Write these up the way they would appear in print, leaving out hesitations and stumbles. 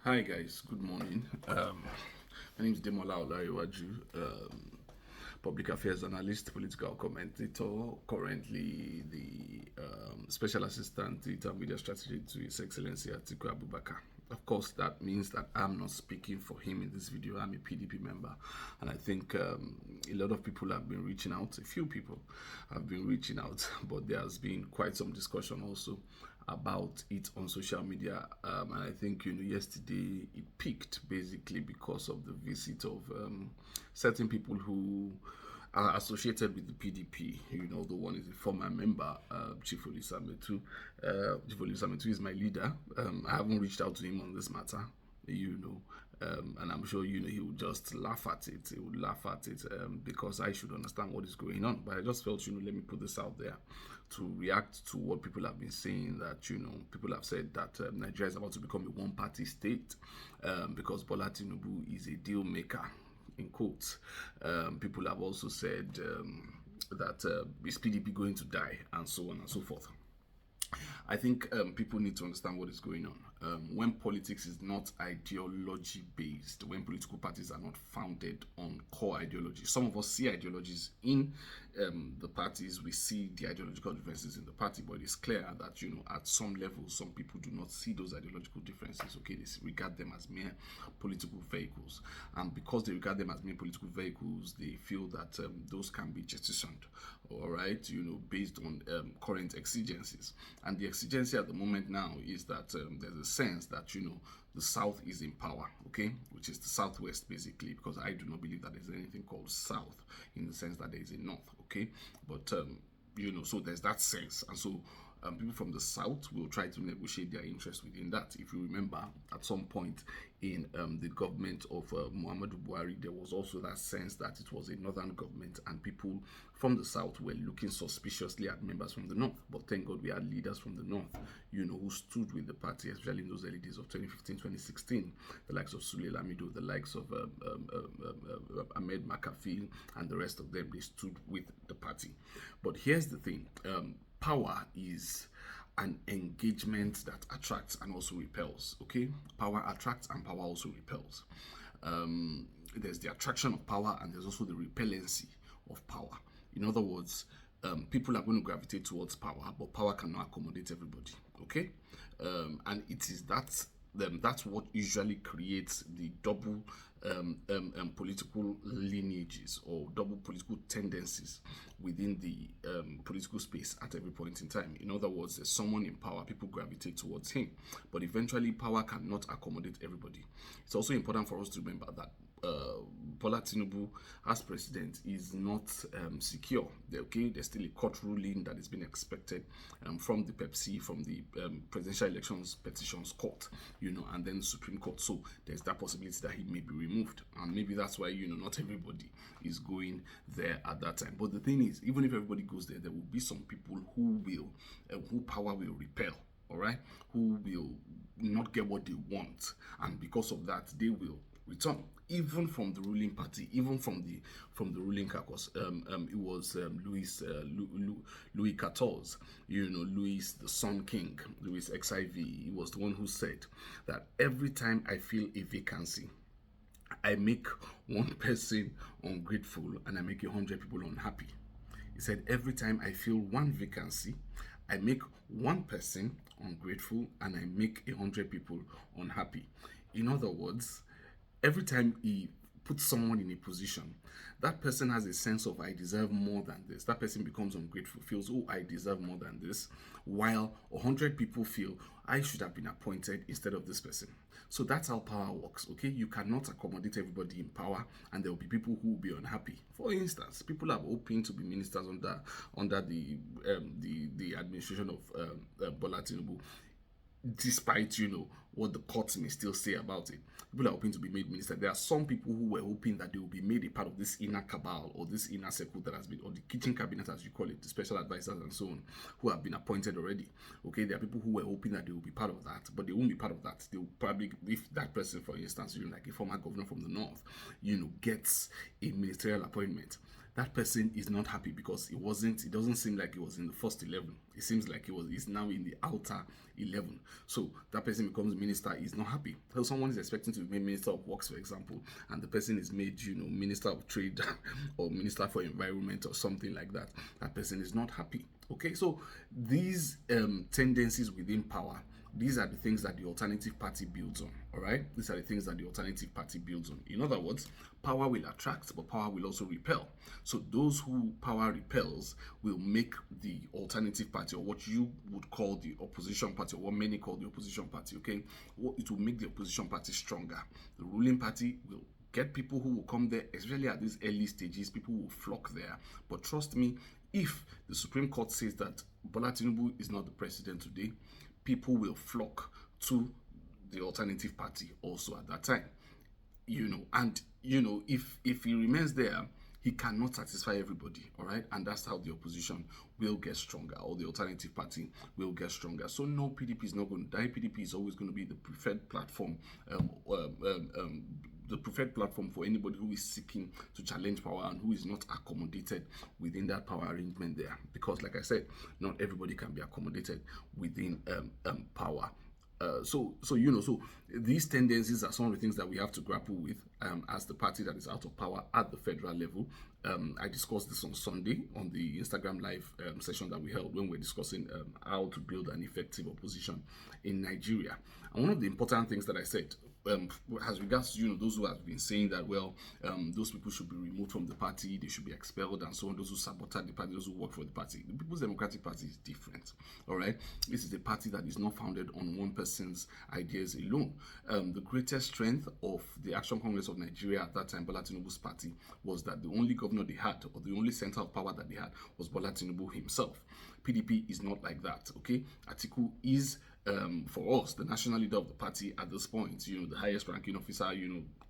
Hi guys, good morning. My name is Demola Olariwaju, public affairs analyst, political commentator, currently the special assistant to intermedia strategy to His Excellency Atiku Abubakar. Of course, that means that I'm not speaking for him in this video. I'm a PDP member, and I think a lot of people have been reaching out. A few people have been reaching out, but there has been quite some discussion also about it on social media, and I think yesterday it peaked basically because of the visit of certain people who are associated with the PDP. The one is a former member, Chief Olisametu. Chief Olisametu is my leader. I haven't reached out to him on this matter, and I'm sure he would just laugh at it. He would laugh at it because I should understand what is going on. But I just felt, let me put this out there to react to what people have been saying. That people have said that Nigeria is about to become a one-party state because Bola Tinubu is a deal maker. In quotes, people have also said that is PDP going to die, and so on and so forth. I think people need to understand what is going on. When politics is not ideology based, when political parties are not founded on core ideology, some of us see ideologies in the parties, we see the ideological differences in the party, but it's clear that at some level, some people do not see those ideological differences. Okay, they regard them as mere political vehicles, and because they regard them as mere political vehicles, they feel that those can be jettisoned. All right, based on current exigencies. And the exigency at the moment now is that there's a sense that the South is in power, okay, which is the Southwest basically, because I do not believe that there's anything called South in the sense that there is a North, okay, but so there's that sense, and so people from the South will try to negotiate their interest within that. If you remember, at some point in the government of Muhammadu Buhari, there was also that sense that it was a northern government, and people from the South were looking suspiciously at members from the North. But thank God we had leaders from the North, who stood with the party, especially in those early days of 2015, 2016, the likes of Sule Lamido, the likes of Ahmed McAfee, and the rest of them. They stood with the party. But here's the thing. Power is an engagement that attracts and also repels. Okay, power attracts and power also repels. There's the attraction of power and there's also the repellency of power. In other words, people are going to gravitate towards power, but power cannot accommodate everybody. Okay, and it is that's what usually creates the double political lineages or double political tendencies within the political space at every point in time. In other words, there's someone in power, people gravitate towards him, but eventually power cannot accommodate everybody. It's also important for us to remember that Bola Tinubu as president is not secure. Okay, there's still a court ruling that is being expected from the PEPC, from the Presidential Elections Petitions Court, and then the Supreme Court. So there's that possibility that he may be removed, and maybe that's why not everybody is going there at that time. But the thing is, even if everybody goes there, there will be some people who power will repel. All right, who will not get what they want, and because of that, they will return, even from the ruling party, even from the ruling caucus. It was Louis XIV, Louis the Sun King, Louis XIV. He was the one who said that every time I feel a vacancy, I make one person ungrateful and I make 100 people unhappy. He said every time I feel one vacancy, I make one person ungrateful and I make 100 people unhappy. In other words, every time he puts someone in a position, that person has a sense of I deserve more than this. That person becomes ungrateful, feels, oh, I deserve more than this, while 100 people feel I should have been appointed instead of this person. So that's how power works, okay? You cannot accommodate everybody in power, and there will be people who will be unhappy. For instance, people are hoping to be ministers under the administration of Bola Tinubu, despite what the courts may still say about it. People are hoping to be made minister. There are some people who were hoping that they will be made a part of this inner cabal or this inner circle that has been, or the kitchen cabinet as you call it, the special advisors and so on, who have been appointed already. Okay, there are people who were hoping that they will be part of that, but they won't be part of that. They will probably, if that person, for instance, like a former governor from the north, gets a ministerial appointment, that person is not happy because it doesn't seem like he was in the first 11. It seems like he's now in the outer 11. So that person becomes minister, is not happy. So someone is expecting to be minister of works, for example, and the person is made, minister of trade or minister for environment or something like that. That person is not happy. Okay, so these tendencies within power, these are the things that the alternative party builds on. All right, these are the things that the alternative party builds on. In other words, power will attract, but power will also repel. So those who power repels will make the alternative party, or what you would call the opposition party, or what many call the opposition party, okay, it will make the opposition party stronger. The ruling party will get people who will come there, especially at these early stages. People will flock there. But trust me, if the Supreme Court says that Bola Tinubu is not the president today, people will flock to the alternative party also at that time. And if he remains there, he cannot satisfy everybody, all right? And that's how the opposition will get stronger, or the alternative party will get stronger. So no, PDP is not going to die. PDP is always going to be the preferred platform, for anybody who is seeking to challenge power and who is not accommodated within that power arrangement there. Because, like I said, not everybody can be accommodated within power. So these tendencies are some of the things that we have to grapple with as the party that is out of power at the federal level. I discussed this on Sunday on the Instagram live session that we held when we were discussing how to build an effective opposition in Nigeria. And one of the important things that I said, as regards to those who have been saying that, well, those people should be removed from the party, they should be expelled and so on, those who sabotage the party, those who work for the party. The People's Democratic Party is different. All right, this is a party that is not founded on one person's ideas alone. The greatest strength of the Action Congress of Nigeria at that time, Bola Tinubu's party, was that the only governor they had, or the only center of power that they had, was Bola Tinubu himself. PDP is not like that. Okay, Atiku is for us, the national leader of the party at this point, the highest ranking officer,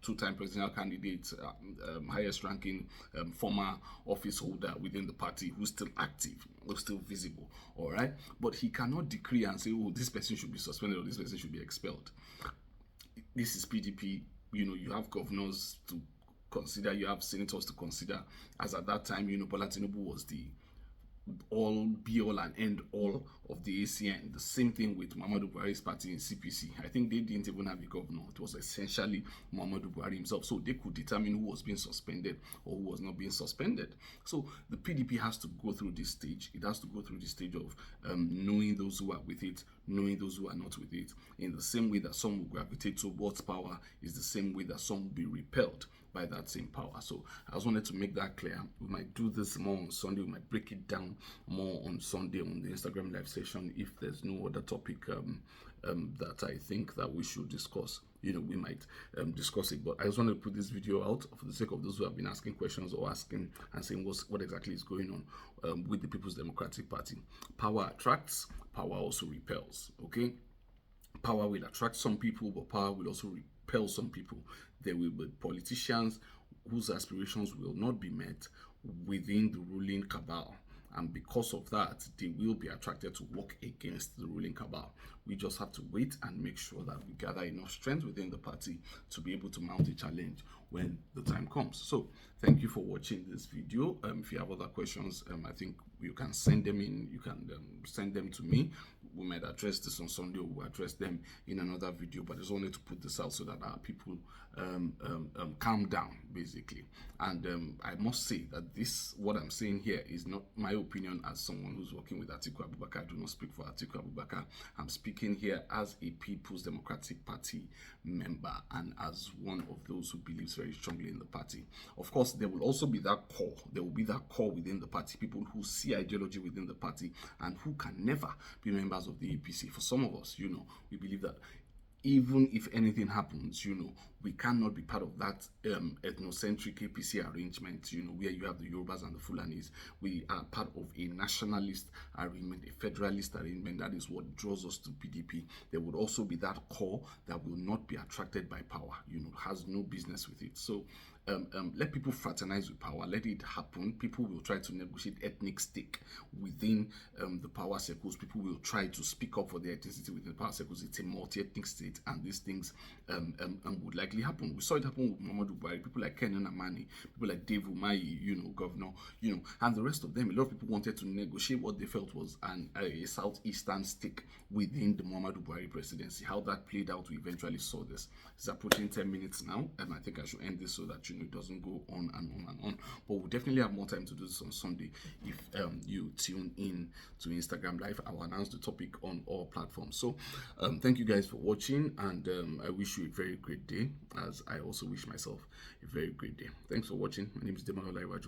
two-time presidential candidate, highest ranking former office holder within the party, who's still active, who's still visible, all right? But he cannot decree and say, oh, this person should be suspended or this person should be expelled. This is PDP. You have governors to consider, you have senators to consider, as at that time, Bola Tinubu was the all be all and end all of the ACN. The same thing with Muhammadu Buhari's party in CPC. I think they didn't even have a governor. It was essentially Muhammadu Buhari himself. So they could determine who was being suspended or who was not being suspended. So the PDP has to go through this stage. It has to go through the stage of knowing those who are with it, knowing those who are not with it. In the same way that some will gravitate towards power, is the same way that some will be repelled by that same power. So I just wanted to make that clear. We might do this more on Sunday. We might break it down more on Sunday on the Instagram live session if there's no other topic that I think that we should discuss. We might discuss it. But I just wanted to put this video out for the sake of those who have been asking questions or asking and saying what exactly is going on with the People's Democratic Party. Power attracts, power also repels. Okay, power will attract some people, but power will also repel some people. There will be politicians whose aspirations will not be met within the ruling cabal. And because of that, they will be attracted to work against the ruling cabal. We just have to wait and make sure that we gather enough strength within the party to be able to mount a challenge when the time comes. So thank you for watching this video. If you have other questions, I think you can send them in. You can send them to me. We might address this on Sunday, or we'll address them in another video, but I just wanted to put this out so that our people calm down, basically. And I must say that what I'm saying here is not my opinion as someone who's working with Atiku Abubakar. I do not speak for Atiku Abubakar. I'm speaking here as a People's Democratic Party member and as one of those who believes very strongly in the party. Of course, there will also be that core. There will be that core within the party, people who see ideology within the party and who can never be members of the APC. For some of us, we believe that even if anything happens, we cannot be part of that ethnocentric APC arrangement, where you have the Yorubas and the Fulanis. We are part of a nationalist arrangement, a federalist arrangement. That is what draws us to PDP. There would also be that core that will not be attracted by power, has no business with it. So let people fraternize with power. Let it happen. People will try to negotiate ethnic stake within the power circles. People will try to speak up for their ethnicity within the power circles. It's a multi-ethnic state, and these things would likely happen. We saw it happen with Muhammadu Buhari. People like Kenan Amani, people like Dave Umahi, governor, and the rest of them. A lot of people wanted to negotiate what they felt was a southeastern stake within the Muhammadu Buhari presidency. How that played out, we eventually saw this. It's approaching 10 minutes now, and I think I should end this so that it doesn't go on and on and on. But we'll definitely have more time to do this on Sunday if you tune in to Instagram Live. I will announce the topic on all platforms. So thank you guys for watching, and I wish you a very great day, as I also wish myself a very great day. Thanks for watching. My name is Demola Iwaju.